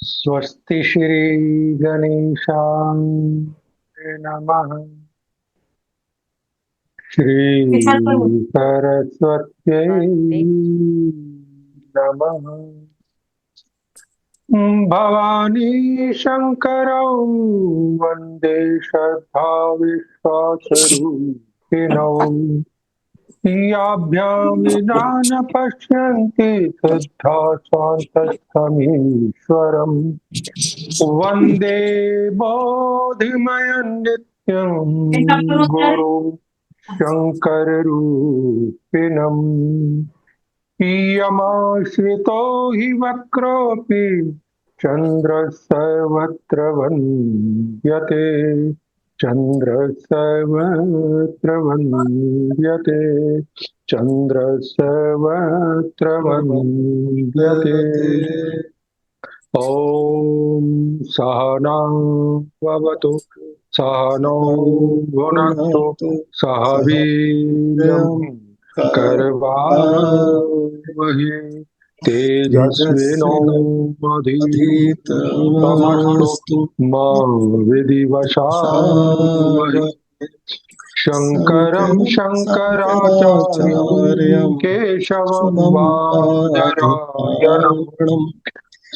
स्वस्ति श्री गणेशाय नमः। श्री सरस्वत्यै नमः। भवानी शंकरौ वंदे श्रद्धा विश्वासरूपिणौ। याभ्यां विना न पश्यन्ति श्रद्धा स्वान्तस्थमीश्वरम्। वन्दे बोधिमयं नित्यं गुरु शङ्कररूपिणम्। यमाश्रितो हि वक्रोऽपि चन्द्रः सर्वत्र वन्द्यते। चन्द्रः सर्वत्र वन्द्यते। चन्द्रः सर्वत्र वन्द्यते। ॐ सहना भवतु सहनौ भुनक्तु सह वीर्यं करवावहै तेजस्विनावधीतमस्तु मा विद्विषावहै। शङ्करं शङ्कराचार्यं केशवं बादरायणम्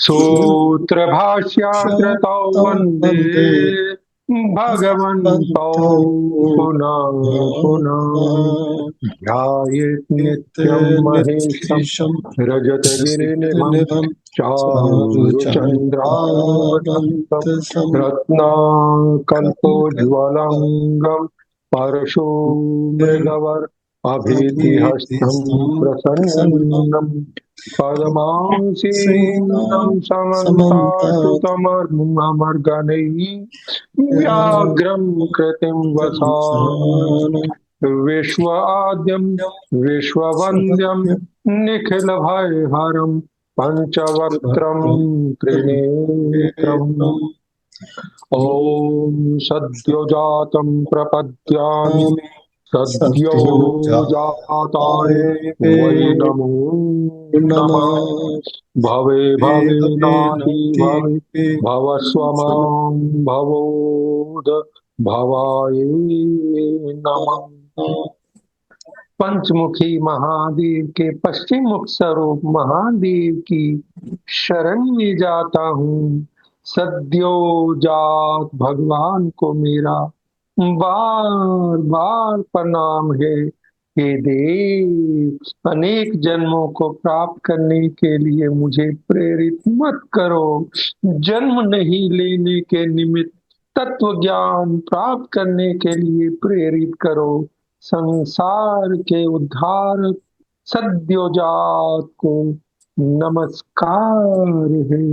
सूत्रभाष्याकृतौ वन्दे भगवन्तौ पुनः पुनः। ध्यायेत् नित्यं महेशं रजतगिरिनिभं चारुचन्द्रावतंसं रत्नाकल्पोज्ज्वलंगं परशुमृगवर अभीतिहस्तं प्रसन्नम्। पद्मासीनं समन्ताशुतमर्गणैः व्याघ्रं कृतिं वसानं। विश्वाद्यं विश्ववन्द्यं निखिलभयहरं पञ्चवक्त्रं त्रिनेत्रम्। ॐ सद्योजातं प्रपद्यामि सद्यो जाताय वै नमो नमः। भवे भवे नाहि भवे भवस्वमां भवोद भवाय नमः। पंचमुखी महादेव के पश्चिम मुख स्वरूप महादेव की शरण में जाता हूँ। सद्यो जात भगवान को मेरा बार बार प्रणाम है। हे देव, अनेक जन्मों को प्राप्त करने के लिए मुझे प्रेरित मत करो। जन्म नहीं लेने के निमित्त तत्व ज्ञान प्राप्त करने के लिए प्रेरित करो। संसार के उद्धार सद्योजात को नमस्कार है।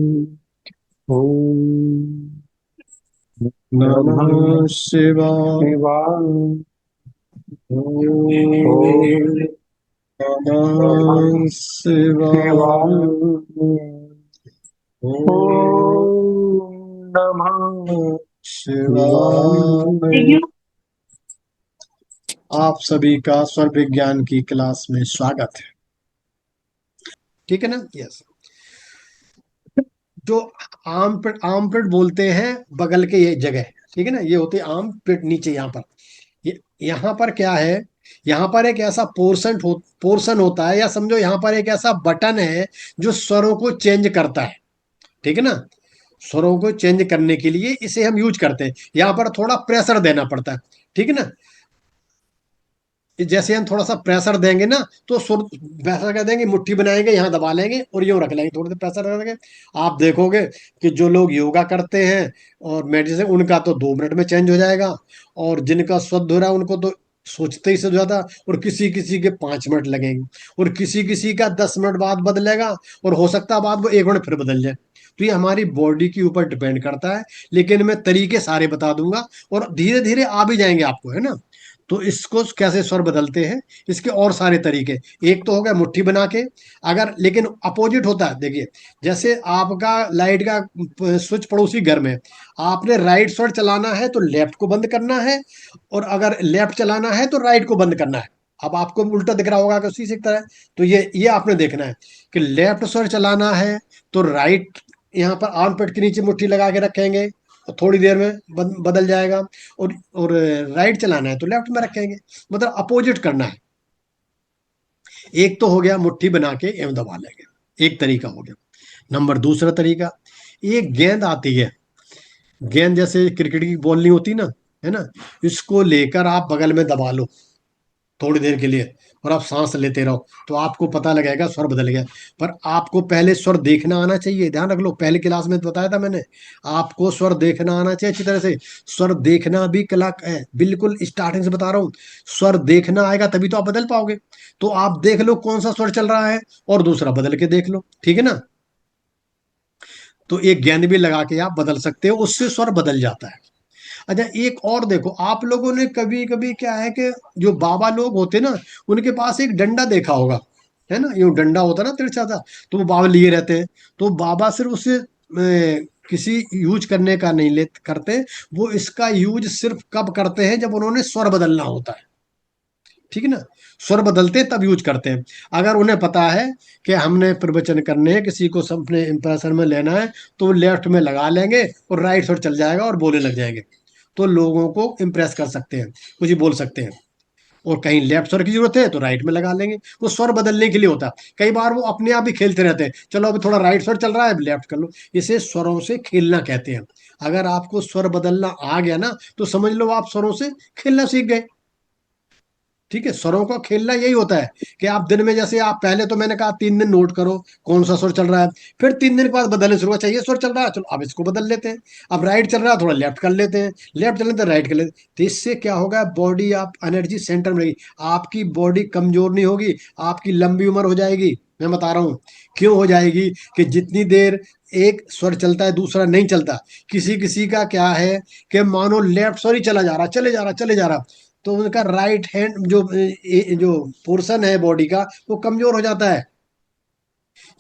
ओम नमः शिवाय। शिवाय। ओम नमः शिवाय। ओम नमः शिवाय। आप सभी का स्वर विज्ञान की क्लास में स्वागत है। ठीक है ना? यस। जो आर्मपिट बोलते हैं बगल के ये जगह, ठीक है ना, ये होते आर्मपिट नीचे यहाँ पर। यहाँ पर क्या है, यहाँ पर एक ऐसा पोर्शन होता है, या समझो यहाँ पर एक ऐसा बटन है जो स्वरों को चेंज करता है। ठीक है ना? स्वरों को चेंज करने के लिए इसे हम यूज करते हैं। यहाँ पर थोड़ा प्रेशर देना पड़ता है। ठीक है ना? जैसे हम थोड़ा सा प्रेशर देंगे ना तो सुर वैसा कर देंगे, मुट्ठी बनाएंगे, यहाँ दबा लेंगे और यूं रख लेंगे, थोड़ी देर प्रेशर करेंगे। आप देखोगे कि जो लोग योगा करते हैं और मेडिटेशन, उनका तो 2 मिनट में चेंज हो जाएगा, और जिनका शुद्ध हो रहा है उनको तो सोचते ही से ज्यादा, और किसी किसी के 5 मिनट लगेंगे, और किसी किसी का 10 मिनट बाद बदलेगा, और हो सकता है बाद वो 1 मिनट फिर बदल जाए। तो ये हमारी बॉडी के ऊपर डिपेंड करता है, लेकिन मैं तरीके सारे बता दूंगा और धीरे धीरे आ भी जाएंगे आपको, है ना? तो इसको कैसे स्वर बदलते हैं, इसके और सारे तरीके। एक तो हो गया मुट्ठी बना के, अगर लेकिन अपोजिट होता है, देखिए जैसे आपका लाइट का स्विच पड़ोसी घर में, आपने राइट स्विच चलाना है तो लेफ्ट को बंद करना है, और अगर लेफ्ट चलाना है तो राइट को बंद करना है। अब आपको उल्टा दिख रहा होगा कि उसी से तरह। तो ये आपने देखना है कि लेफ्ट स्विच चलाना है तो राइट, यहाँ पर आर्म पेट के नीचे मुट्ठी लगा के रखेंगे और थोड़ी देर में बदल जाएगा। और राइट चलाना है तो लेफ्ट में रखेंगे, मतलब अपोजिट करना है। एक तो हो गया मुट्ठी बना के एवं दबा लेंगे, एक तरीका हो गया। नंबर दूसरा तरीका, एक गेंद आती है, गेंद जैसे क्रिकेट की बॉल नहीं होती ना, है ना, इसको लेकर आप बगल में दबा लो थोड़ी देर के लिए, और आप सांस लेते रहो, तो आपको पता लगेगा स्वर बदल गया। पर आपको पहले स्वर देखना आना चाहिए, ध्यान रख लो, पहले क्लास में तो बताया था मैंने, आपको स्वर देखना आना चाहिए अच्छी तरह से। स्वर देखना भी कला है, बिल्कुल स्टार्टिंग से बता रहा हूँ। स्वर देखना आएगा तभी तो आप बदल पाओगे। तो आप देख लो कौन सा स्वर चल रहा है, और दूसरा बदल के देख लो, ठीक है ना। तो एक गेंद भी लगा के आप बदल सकते हो, उससे स्वर बदल जाता है। अच्छा, एक और देखो, आप लोगों ने कभी कभी क्या है कि जो बाबा लोग होते ना, उनके पास एक डंडा देखा होगा, है ना, यूं डंडा होता ना तिरछा सा, तो वो बाबा लिए रहते हैं। तो बाबा सिर्फ उसे किसी यूज करने का नहीं ले करते, वो इसका यूज सिर्फ कब करते हैं जब उन्होंने स्वर बदलना होता है, ठीक है ना। स्वर बदलते हैं तब यूज करते हैं। अगर उन्हें पता है कि हमने प्रवचन करने हैं, किसी को अपने इंप्रेशन में लेना है, तो वो लेफ्ट में लगा लेंगे और राइट साइड चल जाएगा और बोलने लग जाएंगे। तो लोगों को इंप्रेस कर सकते हैं, कुछ ही बोल सकते हैं। और कहीं लेफ्ट स्वर की जरूरत है तो राइट में लगा लेंगे, वो स्वर बदलने के लिए होता है। कई बार वो अपने आप ही खेलते रहते हैं, चलो अभी थोड़ा राइट स्वर चल रहा है लेफ्ट कर लो। इसे स्वरों से खेलना कहते हैं। अगर आपको स्वर बदलना आ गया ना, तो समझ लो आप स्वरों से खेलना सीख गए। ठीक है, स्वरों का खेलना यही होता है कि आप दिन में, जैसे आप पहले तो मैंने कहा 3 दिन नोट करो कौन सा स्वर चल रहा है, फिर 3 दिन के बाद बदलने शुरू हुआ, चाहिए स्वर चल रहा है, चलो अब इसको बदल लेते हैं। अब राइट चल रहा है, थोड़ा लेफ्ट कर लेते हैं, लेफ्ट चल लेते हैं, राइट कर लेते हैं। तो इससे क्या होगा, बॉडी आप एनर्जी सेंटर में रहेगी, आपकी बॉडी कमजोर नहीं होगी, आपकी लंबी उम्र हो जाएगी। मैं बता रहा हूँ क्यों हो जाएगी, कि जितनी देर एक स्वर चलता है दूसरा नहीं चलता। किसी किसी का क्या है कि मानो लेफ्ट स्वर ही चला जा रहा, चले जा रहा, चले जा रहा, तो उनका राइट हैंड जो पोर्शन है बॉडी का, वो कमजोर हो जाता है।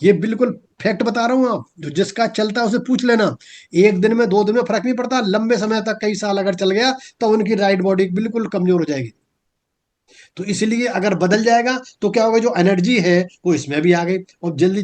ये बिल्कुल फैक्ट बता रहा हूँ, आप जो जिसका चलता है उसे पूछ लेना। एक दिन में 2 दिन में फर्क नहीं पड़ता, लंबे समय तक कई साल अगर चल गया तो उनकी राइट बॉडी बिल्कुल कमजोर हो जाएगी। तो इसलिए अगर बदल जाएगा तो क्या होगा, जो एनर्जी है वो इसमें भी आ गई, और जल्दी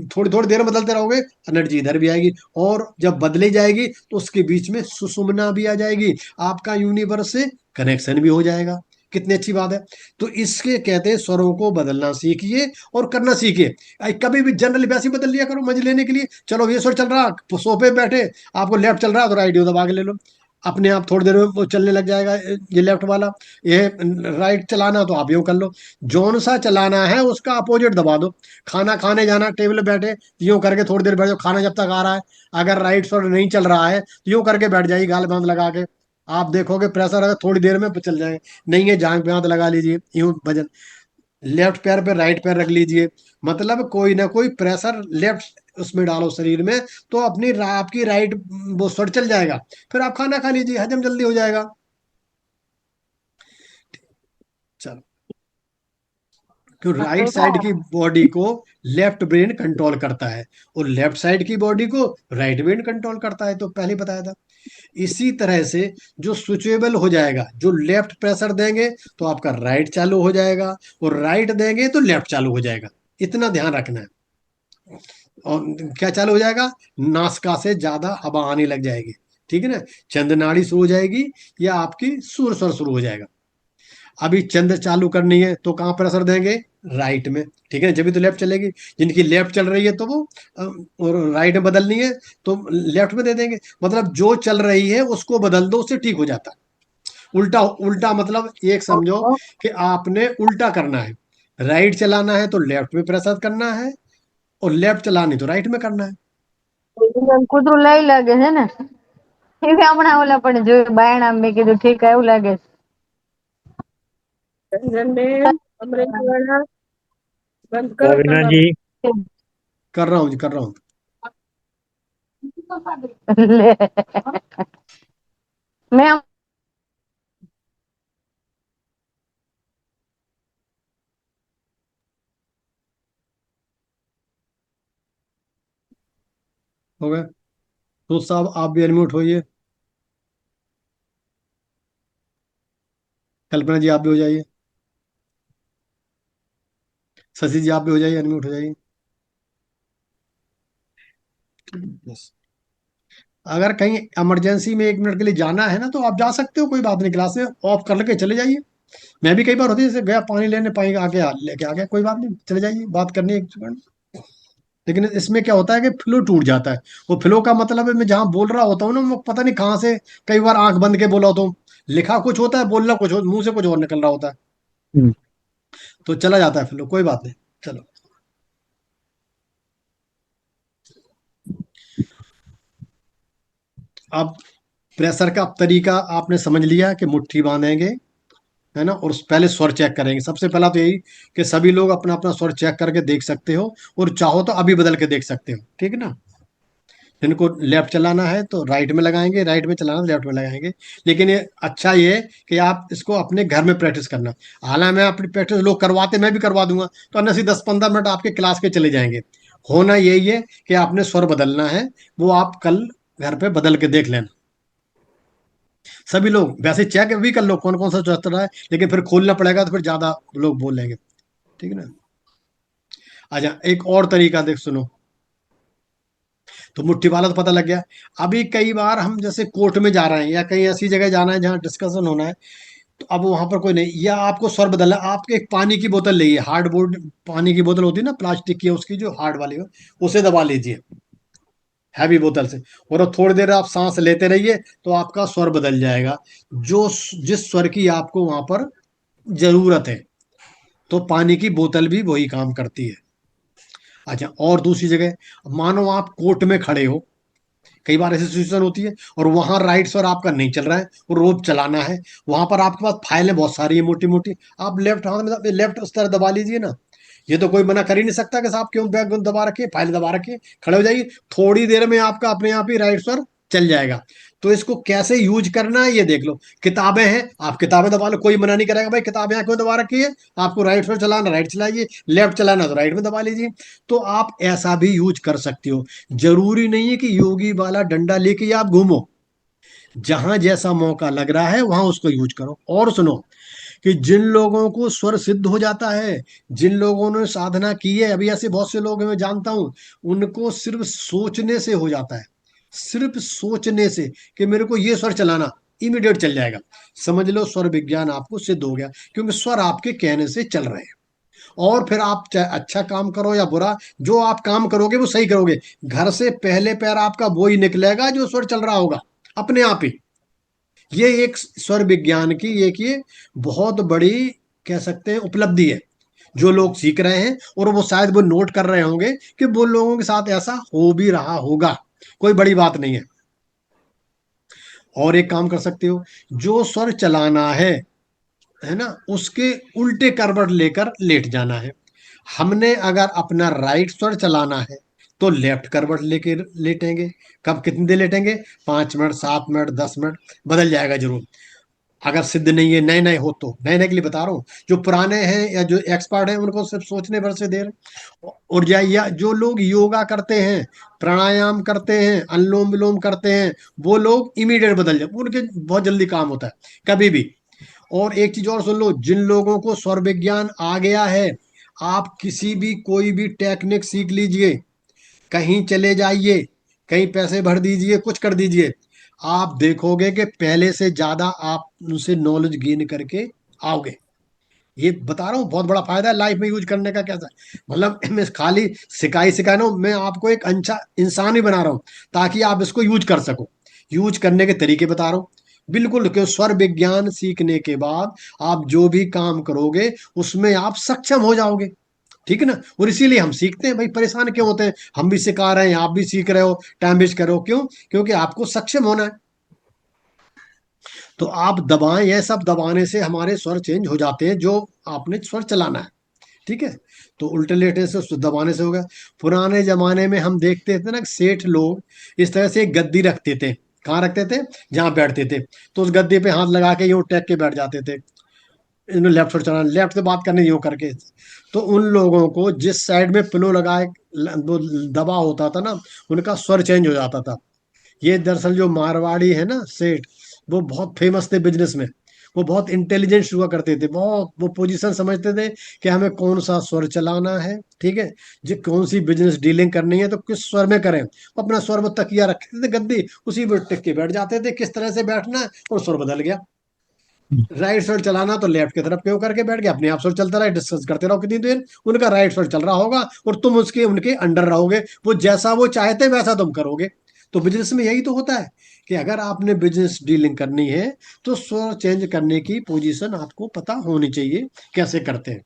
थोड़ी थोड़ी देर में बदलते रहोगे, एनर्जी इधर भी आएगी, और जब बदली जाएगी तो उसके बीच में सुषुम्ना भी आ जाएगी, आपका यूनिवर्स से कनेक्शन भी हो जाएगा। कितनी अच्छी बात है। तो इसके कहते हैं स्वरों को बदलना सीखिए और करना सीखिए। कभी भी जनरली वैसे ही बदल लिया करो मजे लेने के लिए, चलो ये स्वर चल रहा, सोफे पे बैठे, आपको लेफ्ट चल रहा है तो राइट दबा के ले लो, अपने आप थोड़ी देर में वो चलने लग जाएगा, ये लेफ्ट वाला। ये राइट चलाना तो आप यूं कर लो, जौन सा चलाना है उसका अपोजिट दबा दो। खाना खाने जाना, टेबल पे बैठे, यूं करके थोड़ी देर बैठ जाओ, खाना जब तक आ रहा है, अगर राइट साइड नहीं चल रहा है तो यूं करके बैठ जाइए गाल बांध लगा के, आप देखोगे प्रेशर अगर थोड़ी देर में चल जाएगा। नहीं है, जांग पे हाथ लगा लीजिए, यूं भजन, लेफ्ट पैर पे राइट पैर रख लीजिए, मतलब कोई ना कोई प्रेशर लेफ्ट उसमें डालो शरीर में, तो आपकी राइट वो स्वर चल जाएगा। फिर आप खाना खा लीजिए, हजम जल्दी हो जाएगा। चलो, क्यों, राइट देखा साइड है। की बॉडी को लेफ्ट ब्रेन कंट्रोल करता है, और लेफ्ट साइड की बॉडी को राइट ब्रेन कंट्रोल करता है, तो पहले बताया था। इसी तरह से जो स्विचेबल हो जाएगा, जो लेफ्ट प्रेशर देंगे तो आपका राइट चालू हो जाएगा, और राइट देंगे तो लेफ्ट चालू हो जाएगा। इतना ध्यान रखना है। और क्या चालू हो जाएगा, नासिका से ज्यादा हवा आने लग जाएगी, ठीक है ना, चंद नाड़ी शुरू हो जाएगी, या आपकी सुर स्वर शुरू हो जाएगा। अभी चंद चालू करनी है तो कहाँ प्रेशर देंगे, राइट में, ठीक है, जब भी तो लेफ्ट चलेगी। जिनकी लेफ्ट चल रही है तो वो और राइट में बदलनी है तो लेफ्ट में दे देंगे, मतलब जो चल रही है उसको बदल दो, उससे ठीक हो जाता है। उल्टा उल्टा मतलब एक समझो कि आपने उल्टा करना है, राइट चलाना है तो लेफ्ट में प्रेशर करना है, और लेफ्ट चलानी तो राइट में करना है। કૂતરું લઈ લાગે છે ને, એ હમણાં ઓલા પણ જોયું બાયણા મેં કીધું ઠીક એવું લાગે रंजनबेन अमृत वाला बंद करो भावना તમારું। जी। છે। कर रहा हूँ जी, कर रहा हूँ। લે, મેં हो गए। तो साहब आप भी अनम्यूट होइए। कल्पना जी आप भी हो जाइए। शशि जी आप भी हो जाइए, अनम्यूट हो जाइए। यस। अगर कहीं इमरजेंसी में 1 मिनट के लिए जाना है ना तो आप जा सकते हो, कोई बात नहीं, क्लास में ऑफ कर लेके चले जाइए। मैं भी कई बार होती है, जैसे गया पानी लेने, पानी आके लेके आ गया, कोई बात नहीं, चले जाइए, बात करनी है 1 सेकंड। लेकिन इसमें क्या होता है कि फ्लो टूट जाता है। वो फ्लो का मतलब है, मैं जहां बोल रहा होता हूँ ना, वो पता नहीं कहाँ से, कई बार आंख बंद के बोला होता हूँ, लिखा कुछ होता है, बोलना कुछ हो, मुंह से कुछ और निकल रहा होता है, तो चला जाता है फ्लो, कोई बात नहीं। चलो। अब प्रेशर का तरीका आपने समझ लिया कि मुट्ठी बांधेंगे, है ना, और पहले स्वर चेक करेंगे। सबसे पहला तो यही कि सभी लोग अपना अपना स्वर चेक करके देख सकते हो, और चाहो तो अभी बदल के देख सकते हो, ठीक है ना। जिनको लेफ्ट चलाना है तो राइट में लगाएंगे, राइट में चलाना तो लेफ्ट में लगाएंगे। लेकिन ये अच्छा ये है कि आप इसको अपने घर में प्रैक्टिस करना। हालांकि मैं अपनी प्रैक्टिस लोग करवाते, मैं भी करवा दूंगा, तो अन्य से 10-15 मिनट आपके क्लास के चले जाएंगे। होना यही है कि आपने स्वर बदलना है, वो आप कल घर पे बदल के देख लेना। सभी लोग वैसे चेक भी कर लो कौन कौन सा चल रहा है, लेकिन फिर खोलना पड़ेगा तो फिर ज्यादा लोग बोलेंगे, ठीक है ना। अच्छा, एक और तरीका देख सुनो। तो मुट्ठी वाला तो पता लग गया। अभी कई बार हम जैसे कोर्ट में जा रहे हैं या कहीं ऐसी जगह जाना है जहाँ डिस्कशन होना है, तो अब वहां पर कोई नहीं, या आपको स्वर बदलना, आप एक पानी की बोतल लीजिए, हार्डबोर्ड पानी की बोतल होती है ना, प्लास्टिक की, उसकी जो हार्ड वाली हो, उसे दबा लीजिए हैवी बोतल से, और अब थोड़ी देर आप सांस लेते रहिए, तो आपका स्वर बदल जाएगा, जो जिस स्वर की आपको वहां पर जरूरत है। तो पानी की बोतल भी वही काम करती है। अच्छा, और दूसरी जगह, मानो आप कोर्ट में खड़े हो, कई बार ऐसी सिचुएशन होती है, और वहां राइट स्वर आपका नहीं चल रहा है और रोप चलाना है, वहां पर आपके पास फाइलें बहुत सारी है मोटी मोटी, आप लेफ्ट हाथ में लेफ्ट उस तरह दबा लीजिए ना। ये तो कोई मना कर ही नहीं सकता कि साहब क्यों बैग दबा रखे, फाइल दबा रखे, खड़े हो जाइए, थोड़ी देर में आपका अपने आप ही राइट स्वर चल जाएगा। तो इसको कैसे यूज करना है ये देख लो। किताबें हैं, आप किताबें दबा लो, कोई मना नहीं करेगा भाई किताबें यहाँ क्यों दबा रखी है, आपको राइट स्वर चलाना राइट चलाइए, लेफ्ट चलाना तो राइट में दबा लीजिए। तो आप ऐसा भी यूज कर सकते हो। जरूरी नहीं है कि योगी वाला डंडा लेके ही आप घूमो, जहां जैसा मौका लग रहा है वहां उसको यूज करो। और सुनो, कि जिन लोगों को स्वर सिद्ध हो जाता है, जिन लोगों ने साधना की है, अभी ऐसे बहुत से लोग हैं मैं जानता हूं, उनको सिर्फ सोचने से हो जाता है, सिर्फ सोचने से कि मेरे को ये स्वर चलाना, इमीडिएट चल जाएगा। समझ लो स्वर विज्ञान आपको सिद्ध हो गया, क्योंकि स्वर आपके कहने से चल रहे हैं। और फिर आप चाहे अच्छा काम करो या बुरा, जो आप काम करोगे वो सही करोगे, घर से पहले पैर आपका वो ही निकलेगा जो स्वर चल रहा होगा अपने आप ही। ये एक स्वर विज्ञान की एक ये बहुत बड़ी, कह सकते हैं, उपलब्धि है, जो लोग सीख रहे हैं, और वो शायद वो नोट कर रहे होंगे कि वो लोगों के साथ ऐसा हो भी रहा होगा, कोई बड़ी बात नहीं है। और एक काम कर सकते हो, जो स्वर चलाना है ना, उसके उल्टे करवट लेकर लेट जाना है। हमने अगर अपना राइट स्वर चलाना है तो लेफ्ट करवट लेके लेटेंगे। कब कितनी देर लेटेंगे, 5 मिनट, 7 मिनट, 10 मिनट, बदल जाएगा जरूर। अगर सिद्ध नहीं है, नए नए हो, तो नए नए के लिए बता रहा हूँ, जो पुराने हैं या जो एक्सपर्ट हैं उनको सिर्फ सोचने भर से देर। और या जो लोग योगा करते हैं, प्राणायाम करते हैं, अनुलोम विलोम करते हैं, वो लोग इमीडिएट बदल जाते, उनके बहुत जल्दी काम होता है, कभी भी। और एक चीज और सुन लो, जिन लोगों को स्वर विज्ञान आ गया है, आप किसी भी कोई भी टेक्निक सीख लीजिए, कहीं चले जाइए, कहीं पैसे भर दीजिए, कुछ कर दीजिए, आप देखोगे कि पहले से ज्यादा आप उनसे नॉलेज गेन करके आओगे। ये बता रहा हूँ, बहुत बड़ा फायदा है लाइफ में यूज करने का। कैसा, मतलब मैं खाली सिखाई ना हूं, मैं आपको एक अच्छा इंसान ही बना रहा हूँ, ताकि आप इसको यूज कर सको। यूज करने के तरीके बता रहा हूँ बिल्कुल, क्यों स्वर विज्ञान सीखने के बाद आप जो भी काम करोगे उसमें आप सक्षम हो जाओगे, ठीक है ना। और इसीलिए हम सीखते हैं भाई, परेशान क्यों होते हैं, हम भी सिखा रहे हैं, आप भी सीख रहे हो, टाइम वेस्ट करो क्यों, क्योंकि आपको सक्षम होना है। तो आप दबाएं, यह सब दबाने से हमारे स्वर चेंज हो जाते हैं, जो आपने स्वर चलाना है, ठीक है। तो उल्टे लेटे से उस दबाने से होगा। पुराने जमाने में हम देखते थे ना कि सेठ लोग इस तरह से एक गद्दी रखते थे, कहाँ रखते थे, जहां बैठते थे, तो उस गद्दे पे हाथ लगा के यूं टेक के बैठ जाते थे। इन्होंने लेफ्ट साइड चलाना, लेफ्ट से बात करनी यूं करके। तो उन लोगों को जिस साइड में पिलो लगाए वो दबा होता था ना, उनका स्वर चेंज हो जाता था। ये दरअसल जो मारवाड़ी है ना सेठ, वो बहुत फेमस थे बिजनेस में। वो बहुत इंटेलिजेंट हुआ करते थे, बहुत वो पोजीशन समझते थे कि हमें कौन सा स्वर चलाना है, ठीक है, जो कौन सी बिजनेस डीलिंग करनी है तो किस स्वर में करें। वो अपना स्वर में तकिया रखते थे गद्दी, उसी पे टिक के बैठ जाते थे किस तरह से बैठना है, और स्वर बदल गया। राइट स्वर चलाना तो लेफ्ट की तरफ क्यों करके बैठ गया, अपने आप स्वर चलता रहे, डिस्कस करते रहो कितनी देर, उनका राइट स्वर चल रहा होगा और तुम उसके उनके अंडर रहोगे, वो जैसा वो चाहते वैसा तुम करोगे। तो बिजनेस में यही तो होता है कि अगर आपने बिजनेस डीलिंग करनी है तो स्वर चेंज करने की पोजीशन आपको पता होनी चाहिए कैसे करते हैं।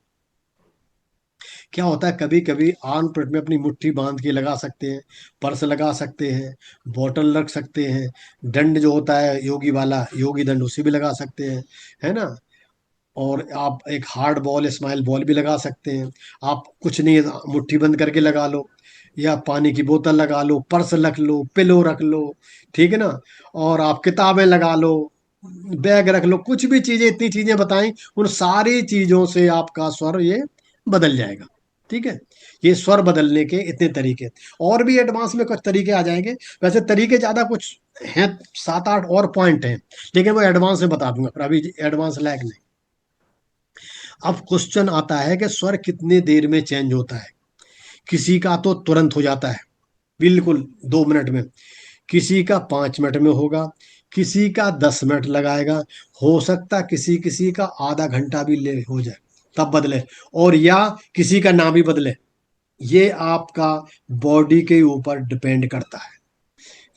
क्या होता है, कभी कभी आर्म परेड में अपनी मुट्ठी बांध के लगा सकते हैं, पर्स लगा सकते हैं, बॉटल रख सकते हैं, दंड जो होता है योगी वाला, योगी दंड उसे भी लगा सकते हैं, है ना। और आप एक हार्ड बॉल स्माइल बॉल भी लगा सकते हैं। आप कुछ नहीं, मुट्ठी बंद करके लगा लो, या पानी की बोतल लगा लो, पर्स रख लो, पिलो रख लो, ठीक है ना। और आप किताबें लगा लो, बैग रख लो, कुछ भी चीजें, इतनी चीजें बताई, उन सारी चीजों से आपका स्वर ये बदल जाएगा, ठीक है। ये स्वर बदलने के इतने तरीके, और भी एडवांस में कुछ तरीके आ जाएंगे। वैसे तरीके ज्यादा कुछ हैं, 7-8 और पॉइंट हैं, लेकिन वो एडवांस में बता दूंगा, पर अभी एडवांस लायक नहीं। अब क्वेश्चन आता है कि स्वर कितने देर में चेंज होता है। किसी का तो तुरंत हो जाता है, बिल्कुल 2 मिनट में, किसी का 5 मिनट में होगा, किसी का 10 मिनट लगाएगा, हो सकता किसी किसी का आधा घंटा भी ले हो जाए तब बदले, और या किसी का ना भी बदले। ये आपका बॉडी के ऊपर डिपेंड करता है।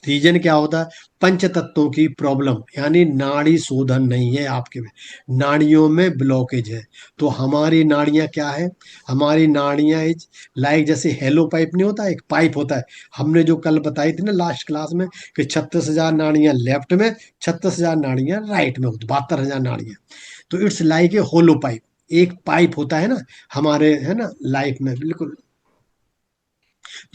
रीजन क्या होता है, पंच तत्वों की प्रॉब्लम, यानी नाड़ी शोधन नहीं है आपके में, नाड़ियों में ब्लॉकेज है। तो हमारी नाड़ियां क्या है, हमारी नाड़ियां इज लाइक, जैसे हेलो पाइप नहीं होता, एक पाइप होता है। हमने जो कल बताई थी ना लास्ट क्लास में कि 36,000 नाड़ियां लेफ्ट में, 36,000 नाड़ियां राइट में होती, 72,000 नाड़ियां। तो it's like a hollow pipe, एक पाइप होता है ना हमारे, है ना, लाइफ में बिल्कुल।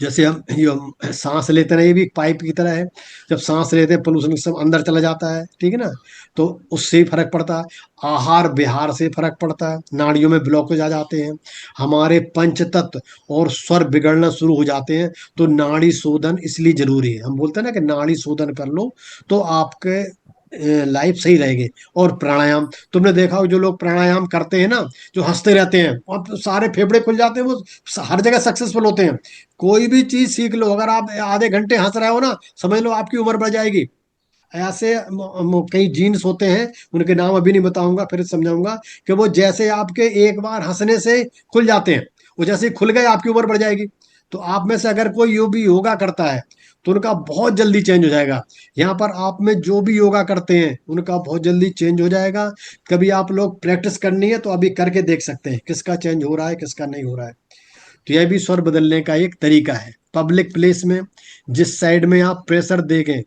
जैसे हम ये सांस लेते हैं, ये भी एक पाइप की तरह है। जब सांस लेते हैं पोल्यूशन सब अंदर चला जाता है, ठीक है ना, तो उससे फर्क पड़ता है। आहार विहार से फर्क पड़ता है, नाड़ियों में ब्लॉकेज आ जाते हैं, हमारे पंच तत्व और स्वर बिगड़ना शुरू हो जाते हैं। तो नाड़ी शोधन इसलिए जरूरी है, हम बोलते हैं ना कि नाड़ी शोधन कर लो तो आपके लाइफ सही रहेगी। और प्राणायाम, तुमने देखा हो जो लोग प्राणायाम करते हैं ना, जो हंसते रहते हैं और तो सारे फेफड़े खुल जाते हैं, वो हर जगह सक्सेसफुल होते हैं। कोई भी चीज सीख लो, अगर आप आधे घंटे हंस रहे हो ना, समझ लो आपकी उम्र बढ़ जाएगी। ऐसे कई जीन्स होते हैं, उनके नाम अभी नहीं बताऊंगा, फिर समझाऊंगा, कि वो जैसे आपके एक बार हंसने से खुल जाते हैं, वो जैसे ही खुल गए आपकी उम्र बढ़ जाएगी। तो आप में से अगर कोई यो भी योगा करता है तो उनका बहुत जल्दी चेंज हो जाएगा। यहाँ पर आप में जो भी योगा करते हैं उनका बहुत जल्दी चेंज हो जाएगा। कभी आप लोग प्रैक्टिस करनी है तो अभी करके देख सकते हैं किसका चेंज हो रहा है किसका नहीं हो रहा है। तो यह भी स्वर बदलने का एक तरीका है। पब्लिक प्लेस में जिस साइड में आप प्रेशर देंगे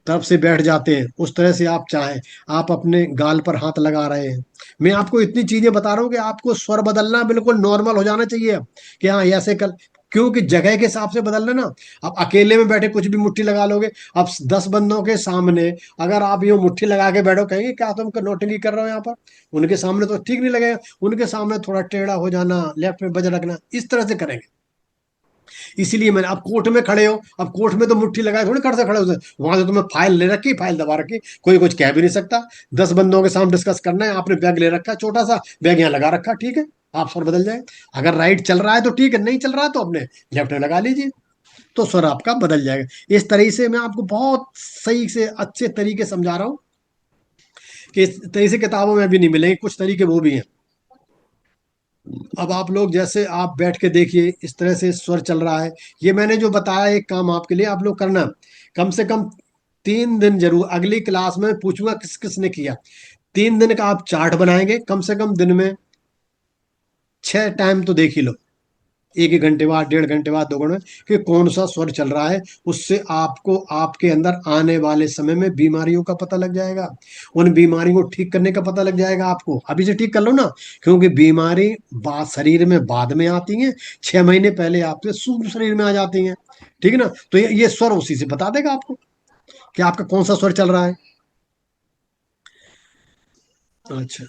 तरफ से बैठ जाते हैं, उस तरह से आप चाहें, आप अपने गाल पर हाथ लगा रहे हैं। मैं आपको इतनी चीजें बता रहा हूँ कि आपको स्वर बदलना बिल्कुल नॉर्मल हो जाना चाहिए अब, कि हाँ ये ऐसे कल, क्योंकि जगह के हिसाब से बदलना ना। आप अकेले में बैठे कुछ भी मुट्ठी लगा लोगे, अब 10 बंदों के सामने अगर आप ये मुट्ठी लगा के बैठो, कहेंगे क्या तुम नोटंकी कर रहे हो यहाँ पर। उनके सामने तो ठीक नहीं लगेगा, उनके सामने थोड़ा टेढ़ा हो जाना, लेफ्ट में बज रखना, इस तरह से करेंगे। इसीलिए मैंने, आप कोर्ट में खड़े हो, अब कोर्ट में तो मुट्ठी लगाए थोड़ी कर से खड़े हो, वहां से तुम्हें फाइल ले रखी, फाइल दबा रखी, कोई कुछ कह भी नहीं सकता। 10 बंदों के सामने डिस्कस करना है, आपने बैग ले रखा है, छोटा सा बैग यहाँ लगा रखा, ठीक है, आप स्वर बदल जाए। अगर राइट चल रहा है तो ठीक है, नहीं चल रहा है तो अपने लेफ्ट में लगा लीजिए, तो स्वर आपका बदल जाएगा। इस तरीके से मैं आपको बहुत सही से अच्छे तरीके समझा रहा हूँ कि इस तरीके से किताबों में भी नहीं मिलेंगे, कुछ तरीके वो भी हैं। अब आप लोग जैसे आप बैठ के देखिए, इस तरह से स्वर चल रहा है। ये मैंने जो बताया एक काम आपके लिए, आप लोग करना कम से कम 3 दिन जरूर। अगली क्लास में पूछूंगा किस किस ने किया। 3 दिन का आप चार्ट बनाएंगे, कम से कम दिन में 6 टाइम तो देख ही लो, एक एक घंटे बाद, 1.5 घंटे बाद, 2 घंटे कि कौन सा स्वर चल रहा है। उससे आपको आपके अंदर आने वाले समय में बीमारियों का पता लग जाएगा, उन बीमारियों को ठीक करने का पता लग जाएगा आपको। अभी से ठीक कर लो ना, क्योंकि बीमारी बाद शरीर में बाद में आती है, 6 महीने पहले आपके सूक्ष्म शरीर में आ जाती हैं, ठीक है ना। तो ये स्वर उसी से बता देगा आपको कि आपका कौन सा स्वर चल रहा है। अच्छा,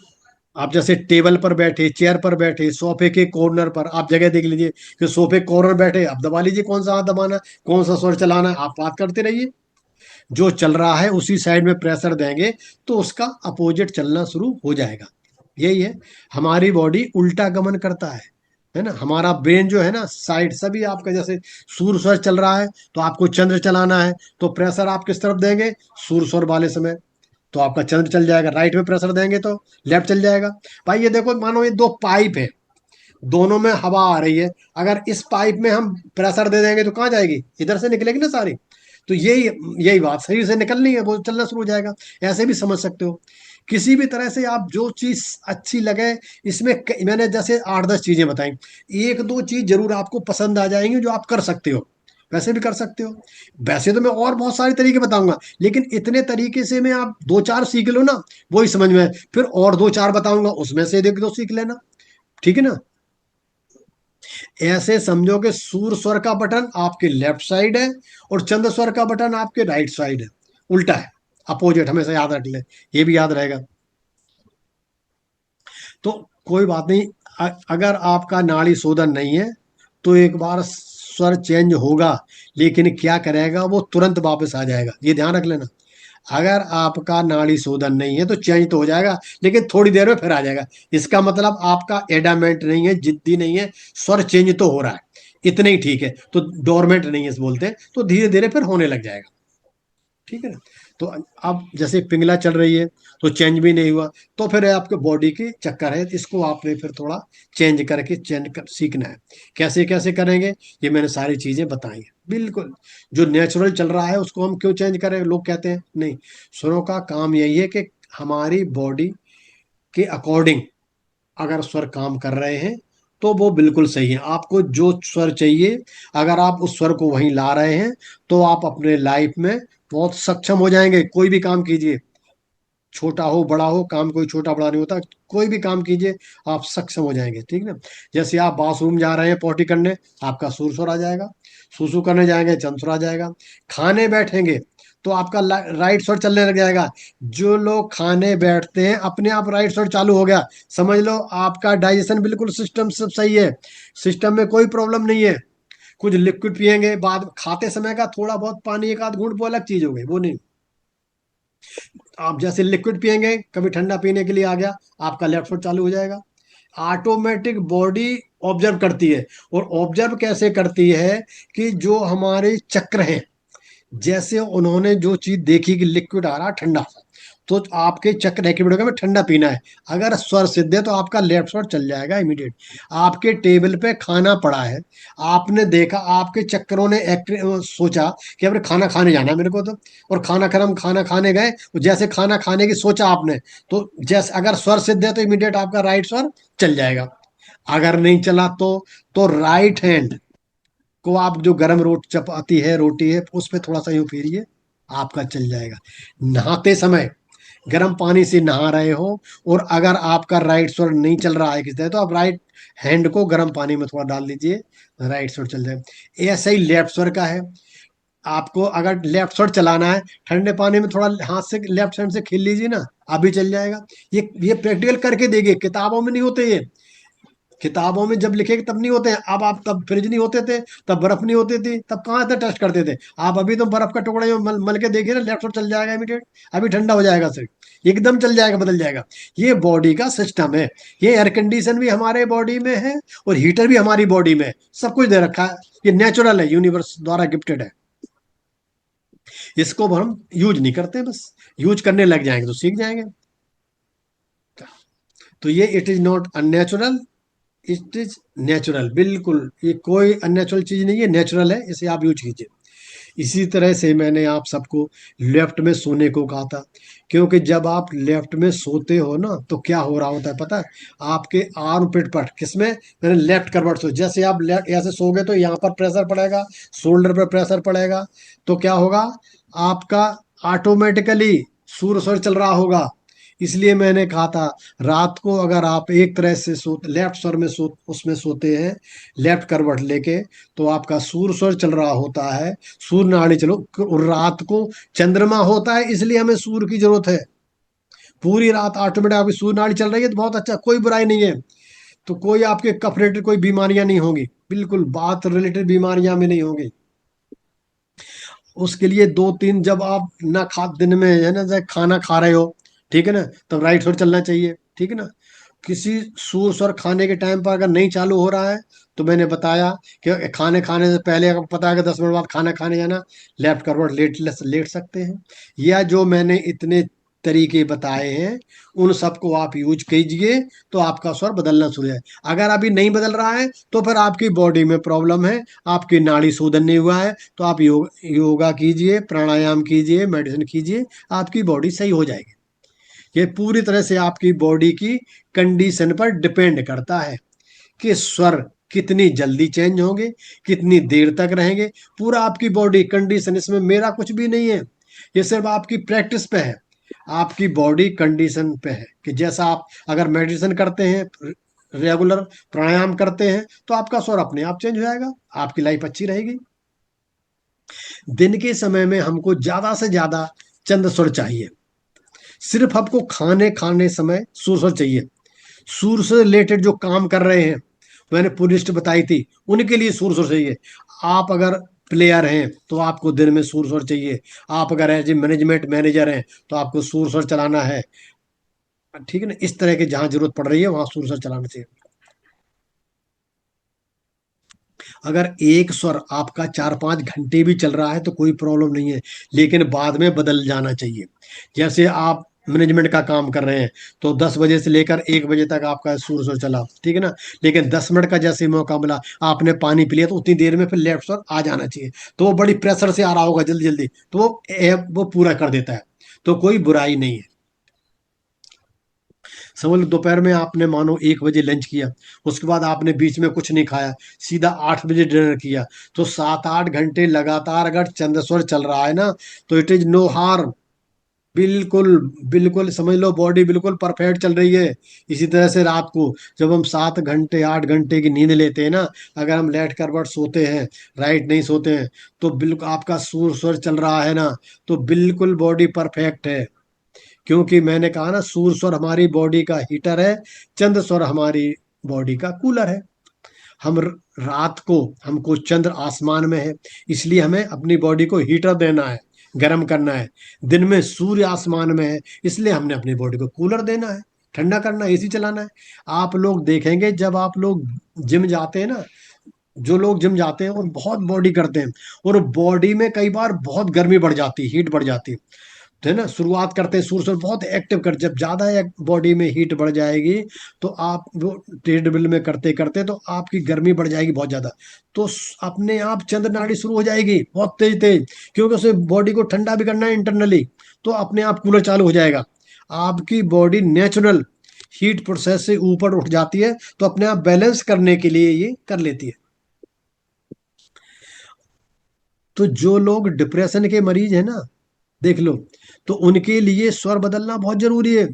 आप जैसे टेबल पर बैठे, चेयर पर बैठे, सोफे के कॉर्नर पर आप जगह देख लीजिए कि सोफे कॉर्नर बैठे, आप दबा लीजिए कौन सा हाथ दबाना है, कौन सा स्वर चलाना है, आप बात करते रहिए। जो चल रहा है उसी साइड में प्रेशर देंगे तो उसका अपोजिट चलना शुरू हो जाएगा। यही है, हमारी बॉडी उल्टा गमन करता है ना। हमारा ब्रेन जो है ना साइड सभी आपका, जैसे सूर्य स्वर चल रहा है तो आपको चंद्र चलाना है, तो प्रेशर आप किस तरफ देंगे, सूर्य स्वर वाले समय, तो आपका चंद्र चल जाएगा। राइट में प्रेशर देंगे तो लेफ्ट चल जाएगा। भाई ये देखो, मानो ये दो पाइप है, दोनों में हवा आ रही है, अगर इस पाइप में हम प्रेशर दे देंगे तो कहाँ जाएगी, इधर से निकलेगी ना सारी। तो यही यही बात, शरीर से निकलनी है वो चलना शुरू हो जाएगा। ऐसे भी समझ सकते हो। किसी भी तरह से आप जो चीज अच्छी लगे, इसमें मैंने जैसे 8-10 चीजें बताई, एक दो चीज जरूर आपको पसंद आ जाएंगी जो आप कर सकते हो, वैसे भी कर सकते हो। वैसे तो मैं और बहुत सारे तरीके बताऊंगा, लेकिन इतने तरीके से मैं आप दो चार सीख लो ना, वही समझ में आए। फिर और दो चार बताऊंगा, उसमें से एक दो सीख लेना, ठीक है ना। ऐसे समझो कि सूर स्वर का बटन आपके लेफ्ट साइड है और चंद्र स्वर का बटन आपके राइट साइड है, उल्टा है, अपोजिट, हमेशा याद रख ले, ये भी याद रहेगा। तो कोई बात नहीं, अगर आपका नाड़ी शोधन नहीं है तो एक बार स्वर चेंज होगा, लेकिन क्या करेगा वो तुरंत वापस आ जाएगा, ये ध्यान रख लेना। अगर आपका नाड़ी शोधन नहीं है तो चेंज तो हो जाएगा, लेकिन थोड़ी देर में फिर आ जाएगा। इसका मतलब आपका एडामेंट नहीं है, जिद्दी नहीं है, स्वर चेंज तो हो रहा है, इतने ही ठीक है, तो डोरमेंट नहीं है बोलते हैं, तो धीरे धीरे फिर होने लग जाएगा, ठीक है ना। तो अब जैसे पिंगला चल रही है तो चेंज भी नहीं हुआ, तो फिर आपके बॉडी की चक्कर है, इसको आपने फिर थोड़ा चेंज करके सीखना है। कैसे कैसे करेंगे, ये मैंने सारी चीजें बताई हैं बिल्कुल। जो नेचुरल चल रहा है उसको हम क्यों चेंज करें, लोग कहते हैं नहीं, सुरों का काम यही है कि हमारी बॉडी के अकॉर्डिंग अगर स्वर काम कर रहे हैं तो वो बिल्कुल सही है। आपको जो स्वर चाहिए, अगर आप उस स्वर को वहीं ला रहे हैं तो आप अपने लाइफ में बहुत सक्षम हो जाएंगे। कोई भी काम कीजिए, छोटा हो बड़ा हो, काम कोई छोटा बड़ा नहीं होता, कोई भी काम कीजिए आप सक्षम हो जाएंगे, ठीक ना। जैसे आप बाथरूम जा रहे हैं पॉटी करने, आपका सुर सुर आ जाएगा, सुसु करने जाएंगे चंसुर आ जाएगा, खाने बैठेंगे तो आपका राइट स्वर चलने लग जाएगा। जो लोग खाने बैठते हैं अपने आप राइट स्वर चालू हो गया, समझ लो आपका डाइजेशन बिल्कुल सिस्टम सब सही है, सिस्टम में कोई प्रॉब्लम नहीं है। कुछ लिक्विड पिएंगे बाद खाते समय का थोड़ा बहुत पानी एक आध घूंट, वो अलग चीज हो गई, वो नहीं। आप जैसे लिक्विड पिएंगे, कभी ठंडा पीने के लिए आ गया, आपका लेफ्ट फुट चालू हो जाएगा। ऑटोमेटिक बॉडी ऑब्जर्व करती है, और ऑब्जर्व कैसे करती है कि जो हमारे चक्र हैं, जैसे उन्होंने जो चीज देखी कि लिक्विड आ रहा ठंडा सा, तो आपके चक्र एक्टिवेट होगा में ठंडा पीना है, अगर स्वर सिद्ध है तो आपका लेफ्ट स्वर चल जाएगा इमीडिएट। आपके टेबल पे खाना पड़ा है, आपने देखा, आपके चक्रों ने सोचा कि अब खाना खाने जाना है मेरे को, तो और खाना खाने गए, जैसे खाना खाने की सोचा आपने, तो जैसे अगर स्वर सिद्ध है तो इमीडिएट आपका राइट स्वर चल जाएगा। अगर नहीं चला तो राइट हैंड को आप जो गरम रोटी चपाती है रोटी है उस पे थोड़ा सा यूं फेरिए, आपका चल जाएगा। नहाते समय गर्म पानी से नहा रहे हो और अगर आपका राइट स्वर नहीं चल रहा है किस तरह, तो आप राइट हैंड को गर्म पानी में थोड़ा डाल दीजिए, राइट स्वर चल जाए। ऐसा ही लेफ्ट स्वर का है, आपको अगर लेफ्ट स्वर चलाना है, ठंडे पानी में थोड़ा हाथ से लेफ्ट हैंड से खेल लीजिए ना, अभी चल जाएगा। ये प्रैक्टिकल करके देखिए, किताबों में नहीं होते ये, किताबों में जब लिखे तब नहीं होते हैं। अब आप, तब फ्रिज नहीं होते थे, तब बर्फ नहीं होती थी, तब कहाँ इतना टेस्ट करते थे। आप अभी तो बर्फ का टुकड़ा जो मल के देखिए ना, लेफ्ट साइड चल जाएगा इमीडिएट, अभी ठंडा हो जाएगा सिर्फ, एकदम चल जाएगा, बदल जाएगा। ये बॉडी का सिस्टम है। ये एयर कंडीशन भी हमारे बॉडी में है और हीटर भी हमारी बॉडी में है, सब कुछ दे रखा है। ये नेचुरल है, यूनिवर्स द्वारा गिफ्टेड है। इसको हम यूज नहीं करते, बस यूज करने लग जाएंगे तो सीख जाएंगे। तो ये it is not unnatural, it is natural, बिल्कुल ये कोई अननेचुरल चीज नहीं है, नेचुरल है, इसे आप यूज कीजिए। इसी तरह से मैंने आप सबको लेफ्ट में सोने को कहा था, क्योंकि जब आप लेफ्ट में सोते हो ना तो क्या हो रहा होता है पता है, आपके आर्म पिट पर, किसमें, मैंने लेफ्ट करवट सो, जैसे आप लेफ्ट ऐसे सोगे तो यहाँ पर प्रेशर पड़ेगा, शोल्डर पर प्रेशर पड़ेगा, तो क्या होगा, आपका ऑटोमेटिकली सूर स्वर चल रहा होगा। इसलिए मैंने कहा था, रात को अगर आप एक तरह से लेफ्ट स्वर में उसमें सोते हैं, लेफ्ट करवट लेके, तो आपका सूर स्वर चल रहा होता है, सूर्य नाड़ी चलो, और रात को चंद्रमा होता है, इसलिए हमें सूर्य की जरूरत है। पूरी रात ऑटोमेटिक आपकी सूर्य नाड़ी चल रही है तो बहुत अच्छा, कोई बुराई नहीं है। तो कोई आपके कफ रिलेटेड कोई बीमारियां नहीं होंगी, बिल्कुल बात रिलेटेड बीमारियां भी नहीं होंगी। उसके लिए दो तीन, जब आप ना खा दिन में है ना, जब खाना खा रहे हो, ठीक है ना, तब राइट साइड चलना चाहिए, ठीक है ना। किसी सोर्स और खाने के टाइम पर अगर नहीं चालू हो रहा है, तो मैंने बताया कि खाने खाने से पहले अगर पता है कि 10 मिनट बाद खाना खाने जाना, लेफ्ट करवट लेट सकते हैं। या जो मैंने इतने तरीके बताए हैं, उन सबको आप यूज कीजिए, तो आपका स्वर बदलना शुरू है। अगर अभी नहीं बदल रहा है, तो फिर आपकी बॉडी में प्रॉब्लम है, आपकी नाड़ी शोधन नहीं हुआ है। तो आप योगा कीजिए, प्राणायाम कीजिए, मेडिसिन कीजिए, आपकी बॉडी सही हो जाएगी। ये पूरी तरह से आपकी बॉडी की कंडीशन पर डिपेंड करता है कि स्वर कितनी जल्दी चेंज होंगे, कितनी देर तक रहेंगे। पूरा आपकी बॉडी कंडीशन, इसमें मेरा कुछ भी नहीं है, ये सिर्फ आपकी प्रैक्टिस पे है, आपकी बॉडी कंडीशन पे है। कि जैसा आप अगर मेडिटेशन करते हैं, रेगुलर प्राणायाम करते हैं, तो आपका स्वर अपने आप चेंज हो जाएगा, आपकी लाइफ अच्छी रहेगी। दिन के समय में हमको ज्यादा से ज्यादा चंद स्वर चाहिए। सिर्फ आपको खाने खाने समय सुर स्वर चाहिए। सुर से रिलेटेड जो काम कर रहे हैं, मैंने पूरी लिस्ट बताई थी, उनके लिए सुर स्वर चाहिए। आप अगर प्लेयर हैं तो आपको दिन में सुर स्वर चाहिए। आप अगर एज ए मैनेजमेंट मैनेजर हैं, तो आपको सुर स्वर चलाना है, ठीक है ना। इस तरह के जहां जरूरत पड़ रही है वहां सुर स्वर चलाना चाहिए। अगर एक स्वर आपका 4-5 घंटे भी चल रहा है तो कोई प्रॉब्लम नहीं है, लेकिन बाद में बदल जाना चाहिए। जैसे आप मैनेजमेंट का काम कर रहे हैं, तो 10 बजे से लेकर 1 बजे तक आपका सुर सुर चला, ठीक है ना। लेकिन 10 मिनट का जैसे मौका मिला, आपने पानी पी लिया, तो उतनी देर में फिर लेफ्ट स्वर आ जाना चाहिए। तो वो बड़ी प्रेशर से आ रहा होगा जल्दी जल्दी, तो वो पूरा कर देता है। तो कोई बुराई नहीं है। समझ लो दोपहर में आपने मानो 1 बजे लंच किया, उसके बाद आपने बीच में कुछ नहीं खाया, सीधा 8 बजे डिनर किया, तो 7-8 घंटे लगातार अगर चंद्रस्वर चल रहा है ना, तो इट इज नो हार्म। बिल्कुल बिल्कुल समझ लो, बॉडी बिल्कुल परफेक्ट चल रही है। इसी तरह से रात को जब हम 7 घंटे 8 घंटे की नींद लेते हैं ना, अगर हम लेट करवट सोते हैं, राइट नहीं सोते हैं, तो बिल्कुल आपका सूर स्वर चल रहा है ना, तो बिल्कुल बॉडी परफेक्ट है। क्योंकि मैंने कहा ना, सूर्य स्वर हमारी बॉडी का हीटर है, चंद्र स्वर हमारी बॉडी का कूलर है। हम रात को हमको चंद्र आसमान में है, इसलिए हमें अपनी बॉडी को हीटर देना है, गर्म करना है। दिन में सूर्य आसमान में है, इसलिए हमने अपनी बॉडी को कूलर देना है, ठंडा करना है, एसी चलाना है। आप लोग देखेंगे जब आप लोग जिम जाते हैं ना, जो लोग जिम जाते हैं और बहुत बॉडी करते हैं, और बॉडी में कई बार बहुत गर्मी बढ़ जाती है, हीट बढ़ जाती है, तो है ना। शुरुआत करते हैं सूर्य से बहुत एक्टिव कर, जब ज्यादा बॉडी में हीट बढ़ जाएगी, तो आप वो ट्रेडमिल में करते करते तो आपकी गर्मी बढ़ जाएगी बहुत ज्यादा। तो अपने आप चंद्र नाड़ी शुरू हो जाएगी बहुत तेज तेज, क्योंकि उसे बॉडी को ठंडा भी करना है इंटरनली, तो अपने आप कूलर चालू हो जाएगा। आपकी बॉडी नेचुरल हीट प्रोसेस से ऊपर उठ जाती है, तो अपने आप बैलेंस करने के लिए ये कर लेती है। तो जो लोग डिप्रेशन के मरीज है ना, देख लो, तो उनके लिए स्वर बदलना बहुत जरूरी है।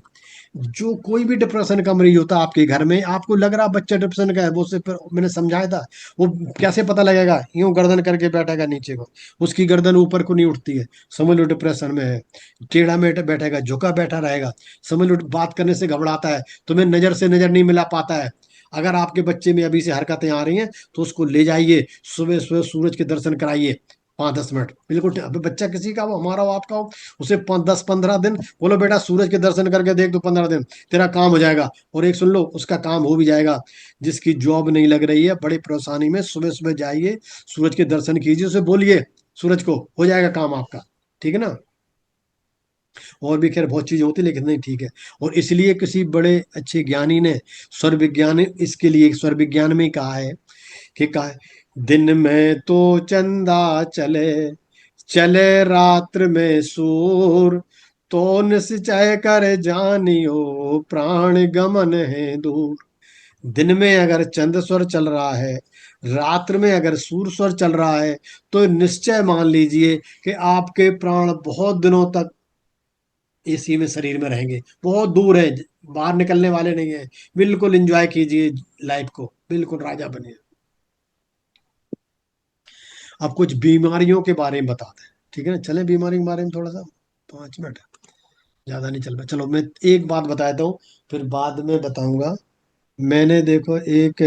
जो कोई भी डिप्रेशन का मरीज होता है आपके घर में, आपको लग रहा बच्चा डिप्रेशन का है, वो सिर्फ मैंने समझाया था, वो कैसे पता लगेगा, यूं गर्दन करके बैठेगा नीचे को, उसकी गर्दन ऊपर को नहीं उठती है, समझ लो डिप्रेशन में है। टेढ़ा मेढ़ बैठेगा, झुका बैठा रहेगा, समझ लो बात करने से घबराता है, तुम्हें नजर से नजर नहीं मिला पाता है। अगर आपके बच्चे में अभी से हरकतें आ रही हैं, तो उसको ले जाइए, सुबह सुबह सूरज के दर्शन कराइए, 5-10 मिनट, बिल्कुल। अभी बच्चा किसी का हो, हमारा हो, आपका हो, उसे 5-10-15 दिन बोलो, बेटा सूरज के दर्शन करके देख, तो 15 दिन तेरा काम हो जाएगा। और एक सुन लो, उसका काम हो भी जाएगा। जिसकी जॉब नहीं लग रही है, बड़ी परेशानी में, सुबह सुबह जाइए, सूरज के दर्शन कीजिए, उसे बोलिए सूरज को, हो जाएगा काम आपका, ठीक है ना। और भी खैर बहुत चीजें होती है, लेकिन नहीं, ठीक है। और इसलिए किसी बड़े अच्छे ज्ञानी ने स्वर विज्ञान, इसके लिए स्वर विज्ञान में ही कहा है, कि कहा है, दिन में तो चंदा चले, चले रात्र में सूर, तो निश्चय कर जानियो, प्राण गमन है दूर। दिन में अगर चंद स्वर चल रहा है, रात्र में अगर सूर स्वर चल रहा है, तो निश्चय मान लीजिए कि आपके प्राण बहुत दिनों तक इसी में शरीर में रहेंगे, बहुत दूर है, बाहर निकलने वाले नहीं है। बिल्कुल एंजॉय कीजिए लाइफ को, बिल्कुल राजा बनिए। अब कुछ बीमारियों के बारे में बताते हैं, ठीक है ना, चलें बीमारी के बारे में थोड़ा सा, 5 मिनट। ज्यादा नहीं चल पाया। चलो मैं एक बात बताता हूँ, फिर बाद में बताऊंगा। मैंने देखो एक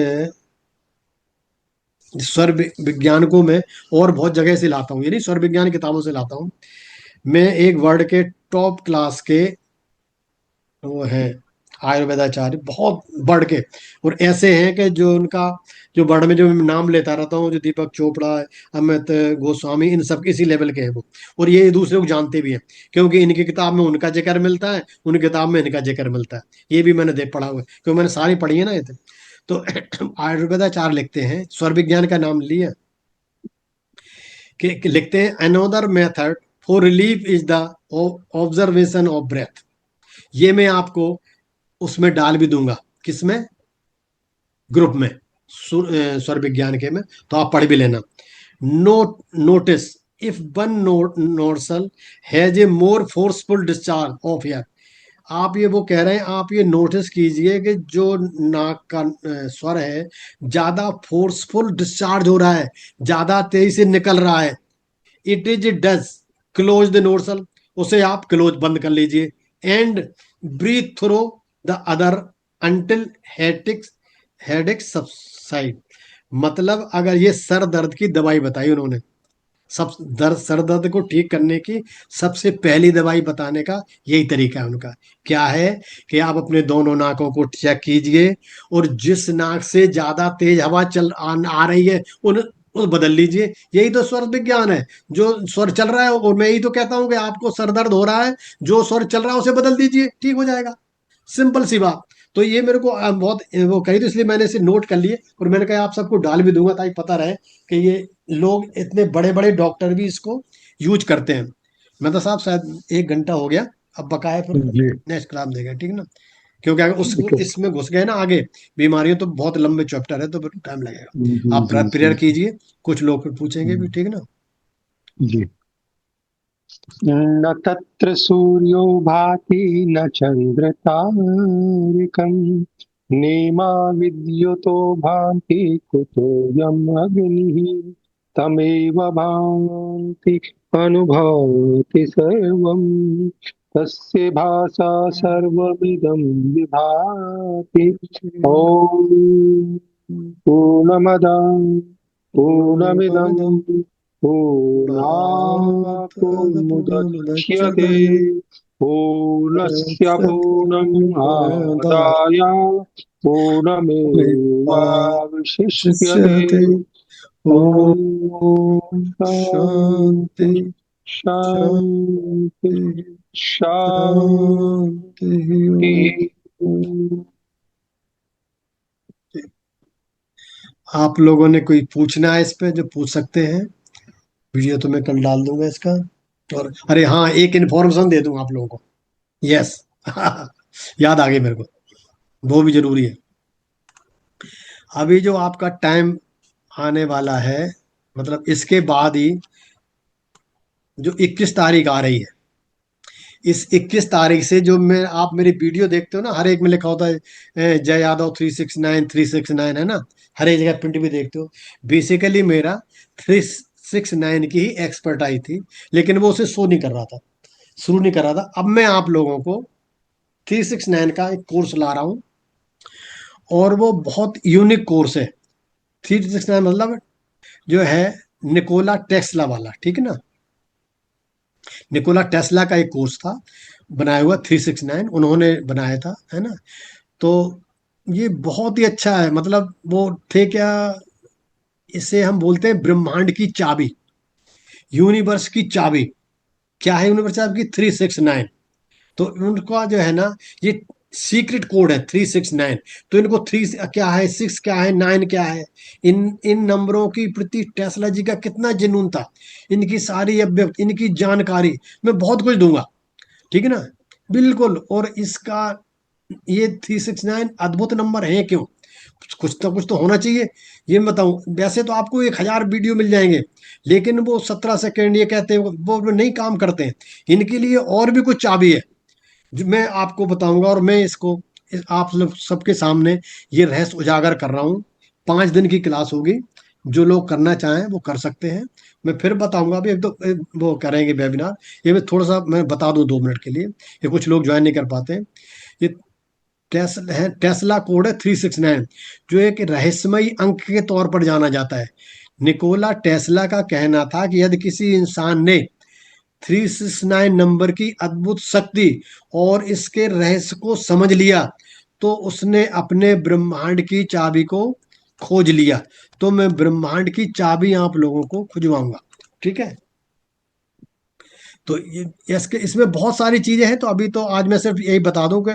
स्वर विज्ञान को मैं और बहुत जगह से लाता हूँ, ये नहीं स्वर विज्ञान किताबों से लाता हूँ। मैं एक वर्ल्ड के टॉप क्लास के वो हैं आयुर्वेदाचार्य, बहुत बढ़ के। और ऐसे हैं कि जो उनका, जो वर्ल्ड में जो मैं नाम लेता रहता हूँ, जो दीपक चोपड़ा, अमित गोस्वामी, इन सब इसी लेवल के हैं वो। और ये दूसरे को जानते भी हैं, क्योंकि इनकी किताब में उनका जिक्र मिलता है, उनकी किताब में इनका जिक्र मिलता है। ये भी मैंने देख पढ़ा हुआ है, क्योंकि मैंने सारी पढ़ी है ना ये तो। आयुर्वेदाचार्य लिखते हैं, स्वर विज्ञान का नाम लिया, कि लिखते हैं another method for relief is the observation of breath. ये मैं आपको उसमें डाल भी दूंगा, किसमें, ग्रुप में, स्वर विज्ञान के में, तो आप पढ़ भी लेना। Note notice if one nostril has a more forceful discharge of air. आप ये वो कह रहे हैं, आप ये नोटिस कीजिए कि जो नाक का स्वर है, ज्यादा फोर्सफुल डिस्चार्ज हो रहा है, ज्यादा तेजी से निकल रहा है। It is does close the nostril, उसे आप क्लोज बंद कर लीजिए। And breathe through the other until headache subside. मतलब अगर ये सर दर्द की दवाई बताई उन्होंने, सब दर्द, सर दर्द को ठीक करने की सबसे पहली दवाई बताने का यही तरीका है उनका। क्या है कि आप अपने दोनों नाकों को चेक कीजिए, और जिस नाक से ज्यादा तेज हवा आ रही है उन बदल लीजिए। यही तो स्वर विज्ञान है। जो स्वर चल रहा है, और मैं यही तो कहता हूं कि आपको सर दर्द हो रहा है, जो स्वर चल रहा है उसे बदल दीजिए, ठीक हो जाएगा। सिंपल सी बात। तो ये मेरे को बहुत वो कही, तो इसलिए मैंने इसे नोट कर लिए, और मैंने कहा आप सबको डाल भी दूंगा ताकि पता रहे कि ये लोग, इतने बड़े बड़े डॉक्टर भी इसको यूज करते हैं। मैं तो साहब शायद 1 घंटा हो गया, अब बकाया फिर जी। नेक्स्ट क्लास देगा, ठीक ना? क्योंकि अगर उस ठीक है। इसमें घुस गए ना आगे, बीमारियों तो बहुत लंबे चैप्टर है, तो फिर टाइम लगेगा। जी आप जी प्रेयर जी कीजिए, कुछ लोग फिर पूछेंगे भी, ठीक ना? जी। न तत्र सूर्यो भाति न चन्द्रतारकम् नेमा विद्युतो भान्ति कुतोऽयम् अग्निः तमेव भान्ति अनुभवति सर्वम् तस्य भासा सर्वमिदं विभाति। ॐ पूर्णमदः पूर्णमिदं पूर्णात् पूर्णमुदच्यते पूर्णस्य पूर्णमादाय पूर्णमेवावशिष्यते। ॐ शांति शान्ति शान्ति शांति। शान्ति। आप लोगों ने कोई पूछना है इस पे, जो पूछ सकते हैं? वीडियो तो मैं कल डाल दूंगा इसका। और अरे हाँ, एक इन्फॉर्मेशन दे दूं आप लोगों को। यस याद आ गई मेरे को, वो भी जरूरी है। अभी जो आपका टाइम आने वाला है, मतलब इसके बाद ही जो 21 तारीख आ रही है, इस 21 तारीख से जो मैं, आप मेरी वीडियो देखते हो ना, हर एक में लिखा होता है जय यादव 369 है ना, हर एक जगह प्रिंट भी देखते हो। बेसिकली मेरा 369 की ही एक्सपर्ट आई थी, लेकिन वो उसे शो नहीं कर रहा था, शुरू नहीं कर रहा था। अब मैं आप लोगों को 369 का एक कोर्स ला रहा हूँ, और वो बहुत यूनिक कोर्स है। 369 मतलब जो है निकोला टेस्ला वाला, ठीक है ना? निकोला टेस्ला का एक कोर्स था बनाया हुआ, 369 उन्होंने बनाया था, है ना? तो ये बहुत ही अच्छा है। मतलब वो थे क्या, इसे हम बोलते हैं ब्रह्मांड की चाबी, यूनिवर्स की चाबी। क्या है यूनिवर्स की? 369। तो उनका जो है ना, ये सीक्रेट कोड है 369। तो इनको थ्री क्या है, सिक्स क्या है, नाइन क्या है, इन इन नंबरों की प्रति टेस्ला जी का कितना जुनून था, इनकी सारी अभिव्यक्ति, इनकी जानकारी मैं बहुत कुछ दूंगा, ठीक है ना? बिल्कुल। और इसका ये 369 अद्भुत नंबर है क्यों? कुछ तो कुछ तो होना चाहिए। ये मैं बताऊं, वैसे तो आपको 1,000 वीडियो मिल जाएंगे, लेकिन वो 17 सेकेंड ये कहते हैं वो नहीं काम करते हैं। इनके लिए और भी कुछ चाबी है, जो मैं आपको बताऊंगा। और मैं इसको आप लोग सबके सामने ये रहस्य उजागर कर रहा हूँ। 5 दिन की क्लास होगी, जो लोग करना चाहें वो कर सकते हैं। मैं फिर बताऊंगा, अभी वो करेंगे वेबिनार। ये मैं थोड़ा सा मैं बता दूं 2 मिनट के लिए, ये कुछ लोग ज्वाइन नहीं कर पाते। ये टेस्ला कोड है 369, जो एक रहस्यमयी अंक के तौर पर जाना जाता है। निकोला टेस्ला का कहना था कि यदि किसी इंसान ने 369 नंबर की अद्भुत शक्ति और इसके रहस्य को समझ लिया, तो उसने अपने ब्रह्मांड की चाबी को खोज लिया। तो मैं ब्रह्मांड की चाबी आप लोगों को खुजवाऊंगा, ठीक है। तो ये इसमें बहुत सारी चीजें हैं। तो अभी तो आज मैं सिर्फ यही बता दूं कि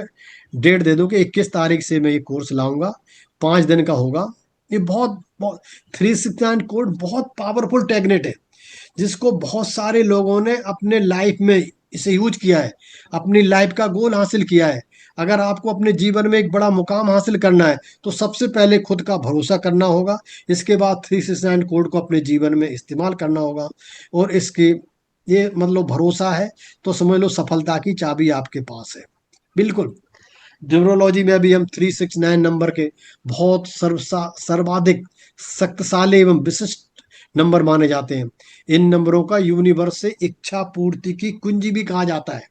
डेट दे दूं कि 21 तारीख से मैं ये कोर्स लाऊंगा, 5 दिन का होगा। ये बहुत बहुत 369 कोड बहुत पावरफुल टेक्निक है, जिसको बहुत सारे लोगों ने अपने लाइफ में इसे यूज किया है, अपनी लाइफ का गोल हासिल किया है। अगर आपको अपने जीवन में एक बड़ा मुकाम हासिल करना है, तो सबसे पहले खुद का भरोसा करना होगा। इसके बाद 369 कोड को अपने जीवन में इस्तेमाल करना होगा। और इसके ये मतलब भरोसा है, तो समझ लो सफलता की चाबी आपके पास है। बिल्कुल। न्यूमरोलॉजी में भी हम 369 नंबर के बहुत सर्वाधिक शक्तिशाली एवं विशिष्ट नंबर माने जाते हैं। इन नंबरों का यूनिवर्स से इच्छा पूर्ति की कुंजी भी कहा जाता है।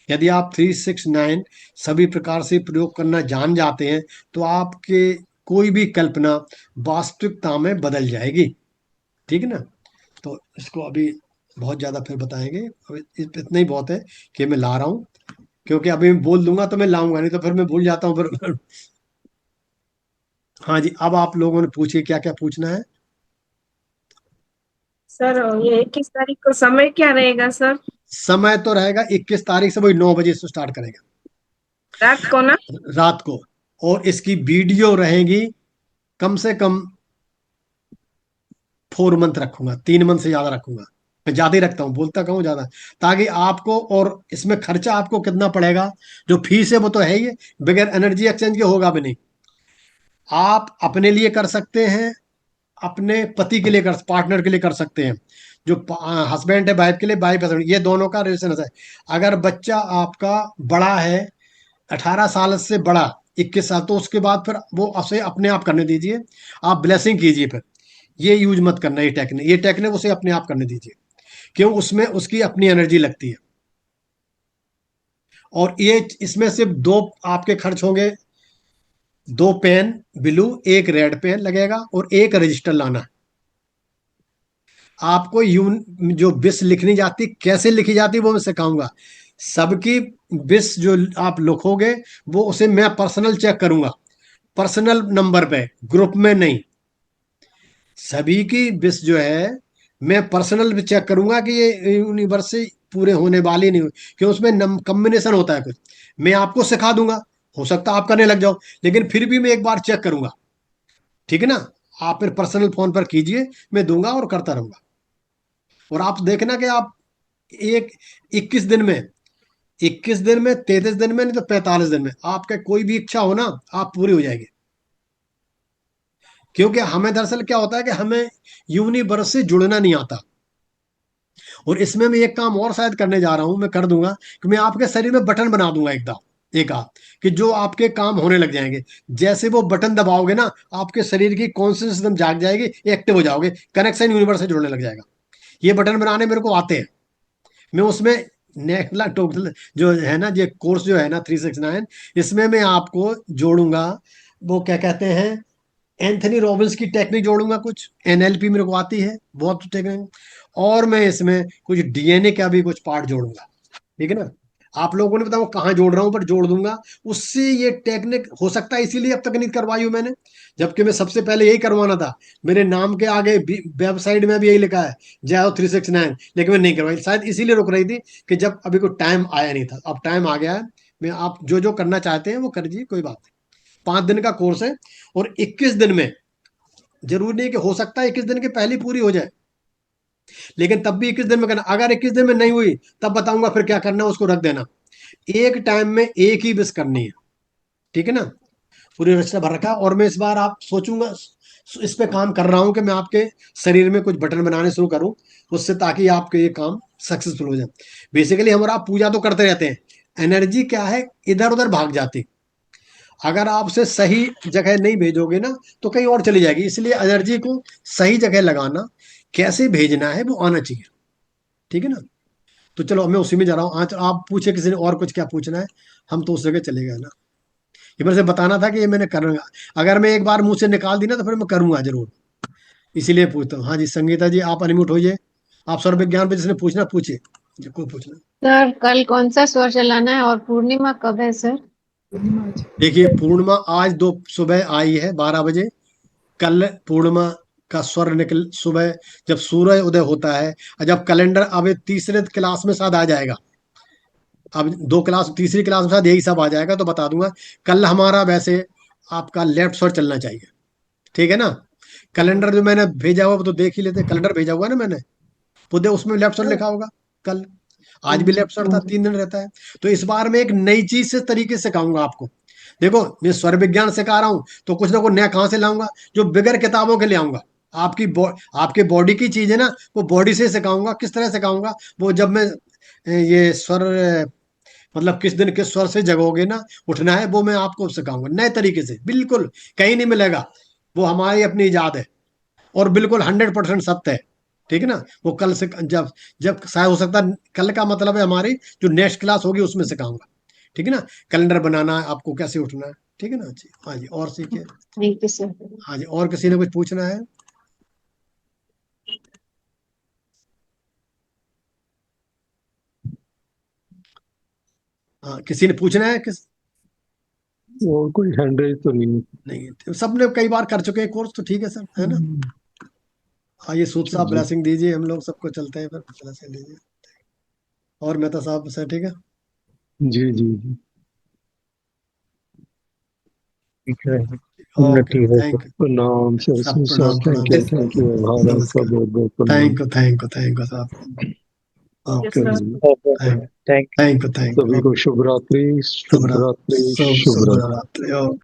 यदि आप 369 सभी प्रकार से प्रयोग करना जान जाते हैं, तो आपके कोई भी कल्पना वास्तविकता में बदल जाएगी, ठीक है ना। तो इसको अभी बहुत ज्यादा फिर बताएंगे, अभी इतना ही बहुत है कि मैं ला रहा हूँ। क्योंकि अभी मैं बोल दूंगा तो मैं लाऊंगा नहीं, तो फिर मैं भूल जाता हूँ फिर। हाँ जी, अब आप लोगों ने पूछिए क्या क्या पूछना है। सर ये 21 तारीख को समय क्या रहेगा सर? समय तो रहेगा 21 तारीख से, वही 9 बजे से स्टार्ट करेगा, रात को ना? रात को। और इसकी वीडियो रहेगी कम से कम 4 मंथ रखूंगा, 3 मंथ से ज्यादा रखूंगा। मैं ज्यादा ही रखता हूँ, बोलता कहूँ ज्यादा, ताकि आपको, और इसमें खर्चा आपको कितना पड़ेगा, जो फीस है वो तो है ही है, बगैर एनर्जी एक्सचेंज के होगा भी नहीं। आप अपने लिए कर सकते हैं, अपने पति के लिए कर, पार्टनर के लिए कर सकते हैं। जो हस्बैंड है वाइफ के लिए, वाइफ हस्बैंड, ये दोनों का रिलेशन है। अगर बच्चा आपका बड़ा है, 18 साल से बड़ा, 21 साल, तो उसके बाद फिर वो उसे अपने आप करने दीजिए, आप ब्लेसिंग कीजिए फिर। ये यूज मत करना, ये टेक्निक उसे अपने आप करने दीजिए। क्यों? उसमें उसकी अपनी एनर्जी लगती है। और ये इसमें सिर्फ दो आपके खर्च होंगे, 2 पेन ब्लू, एक रेड पेन लगेगा, और एक रजिस्टर लाना है। आपको यून जो विश लिखनी जाती, कैसे लिखी जाती, वो मैं सिखाऊंगा। सबकी विश जो आप लिखोगे, वो उसे मैं पर्सनल चेक करूंगा, पर्सनल नंबर पे, ग्रुप में नहीं। सभी की विश जो है मैं पर्सनल भी चेक करूंगा कि ये यूनिवर्स से पूरे होने वाली नहीं हुई, क्यों उसमें कॉम्बिनेशन होता है कुछ। मैं आपको सिखा दूंगा, हो सकता है आप करने लग जाओ, लेकिन फिर भी मैं एक बार चेक करूंगा, ठीक है ना। आप फिर पर्सनल फोन पर कीजिए, मैं दूंगा और करता रहूंगा। और आप देखना कि आप एक 21 दिन में, 21 दिन में, 33 दिन में, नहीं तो 45 दिन में आपका कोई भी इच्छा हो ना, आप पूरी हो जाएगी। क्योंकि हमें दरअसल क्या होता है कि हमें यूनिवर्स से जुड़ना नहीं आता। और इसमें मैं एक काम और शायद करने जा रहा हूं, मैं कर दूंगा कि मैं आपके शरीर में बटन बना दूंगा एक आध, कि जो आपके काम होने लग जाएंगे। जैसे वो बटन दबाओगे ना, आपके शरीर की कॉन्शियस एकदम जाग जाएगी, एक्टिव हो जाओगे, कनेक्शन यूनिवर्स से जुड़ने लग जाएगा। ये बटन बनाने मेरे को आते हैं। मैं उसमें नेकला टोटल जो है ना, ये कोर्स जो है ना 369, इसमें मैं आपको जोड़ूंगा, वो क्या कहते हैं, एंथनी रॉबिन्स की टेक्निक जोड़ूंगा, कुछ एनएलपी मेरे को आती है बहुत टेक्निक, और मैं इसमें कुछ डीएनए का भी कुछ पार्ट जोड़ूंगा, ठीक है ना। आप लोगों ने बताओ कहाँ जोड़ रहा हूँ, पर जोड़ दूंगा। उससे ये टेक्निक हो सकता है, इसीलिए अब तक नहीं करवाई हूँ मैंने, जबकि मैं सबसे पहले यही करवाना था। मेरे नाम के आगे वेबसाइट में भी यही लिखा है, जय 369, लेकिन मैं नहीं करवाई, शायद इसीलिए रुक रही थी कि जब अभी कोई टाइम आया नहीं था। अब टाइम आ गया है। मैं, आप जो जो करना चाहते हैं वो करिए, कोई बात नहीं। 5 दिन का कोर्स है, और 21 दिन में, जरूरी नहीं कि, हो सकता है 21 दिन के पहले ही पूरी हो जाए, लेकिन तब भी 21 दिन में करना। अगर 21 दिन में नहीं हुई, तब बताऊंगा फिर क्या करना है, उसको रख देना। एक टाइम में एक ही विश करनी है, ठीक है ना। पूरी रचना भर रखा है। और मैं इस बार आप सोचूंगा, इस पे काम कर रहा हूं कि मैं आपके शरीर में कुछ बटन बनाने शुरू करूं, उससे, ताकि आपके ये काम सक्सेसफुल हो जाए। बेसिकली हमारा आप पूजा तो करते रहते हैं, एनर्जी क्या है, इधर उधर भाग जाती। अगर आप उसे सही जगह नहीं भेजोगे ना तो कहीं और चली जाएगी। इसलिए एनर्जी को सही जगह लगाना, कैसे भेजना है वो आना चाहिए। ठीक है ना। तो चलो मैं उसी में जा रहा हूँ। आज आप पूछे किसी ने और कुछ क्या पूछना है, हम तो उस जगह चले गए ना। ये मेरे से बताना था कि ये मैंने करना, अगर मैं एक बार मुंह से निकाल दी ना तो फिर मैं करूंगा जरूर। इसीलिए पूछता हूँ। हाँ जी संगीता जी, आप अनम्यूट होइए। आप स्वर विज्ञान पे जिसने पूछना पूछिए, जो कोई पूछना। सर कल कौन सा स्वर चलाना है और पूर्णिमा कब है सर? देखिए पूर्णिमा आज दो सुबह आई है 12 बजे। कल पूर्णिमा का स्वर निकल सुबह जब सूर्य उदय होता है, और जब कैलेंडर अब ये तीसरे क्लास में शायद आ जाएगा। अब 2 क्लास, तीसरी क्लास में शायद यही सब आ जाएगा तो बता दूंगा। कल हमारा वैसे आपका लेफ्ट स्वर चलना चाहिए। ठीक है ना। कैलेंडर जो मैंने भेजा हुआ वो तो देख ही लेते, कैलेंडर भेजा हुआ है ना मैंने, वो दे उसमें लेफ्ट स्वर लिखा होगा कल। आज भी लेफ्ट स्वर था, 3 दिन रहता है। तो इस बार मैं एक नई चीज से तरीके से कहूंगा आपको। देखो मैं स्वर विज्ञान सिखा रहा हूं तो कुछ ना कुछ नया कहां से लाऊंगा, जो बगैर किताबों के ले आऊंगा। आपकी आपके बॉडी की चीज है ना, वो बॉडी से सिखाऊंगा। किस तरह सिखाऊंगा, वो जब मैं ये स्वर मतलब किस दिन किस स्वर से जगोगे ना, उठना है, वो मैं आपको सिखाऊंगा नए तरीके से। बिल्कुल कहीं नहीं मिलेगा, वो हमारी अपनी इजाद है और बिल्कुल 100% सत्य है। ठीक है ना। वो कल से जब जब शायद हो सकता है, कल का मतलब है हमारी जो नेक्स्ट क्लास होगी उसमें सिखाऊंगा। ठीक है ना। कैलेंडर बनाना है आपको, कैसे उठना है। ठीक है ना जी। हाँ जी और सीखिए। Thank you sir. हाँ जी और किसी ने कुछ पूछना है? हाँ किसी ने पूछना है किस? और कोई हैंड रेज तो नहीं। नहीं, सबने कई बार कर चुके हैं कोर्स तो ठीक है सर, है ना। आइए सूद साहब जी ब्लेसिंग दीजिए, हम लोग सबको चलते हैं फिर ब्लेसिंग दीजिए। और मेहता साहब सर ठीक है। जी जी जी। ठीक है, ओके उन्नति हो तो। Thank you. प्रणाम सर, सब प्रणाम थैंक प्रणाम यू, सर। आभार आपका, नमस्कार। बहुत बहुत प्रणाम। थैंक यू साहब। Yes okay sir. चलिए, थैंक थैंक यू सभी को शुभ रात्रि, शुभ शुभ रात्रि, रात्रि, शुभ शुभ शुभ रात्रि। रात्रि।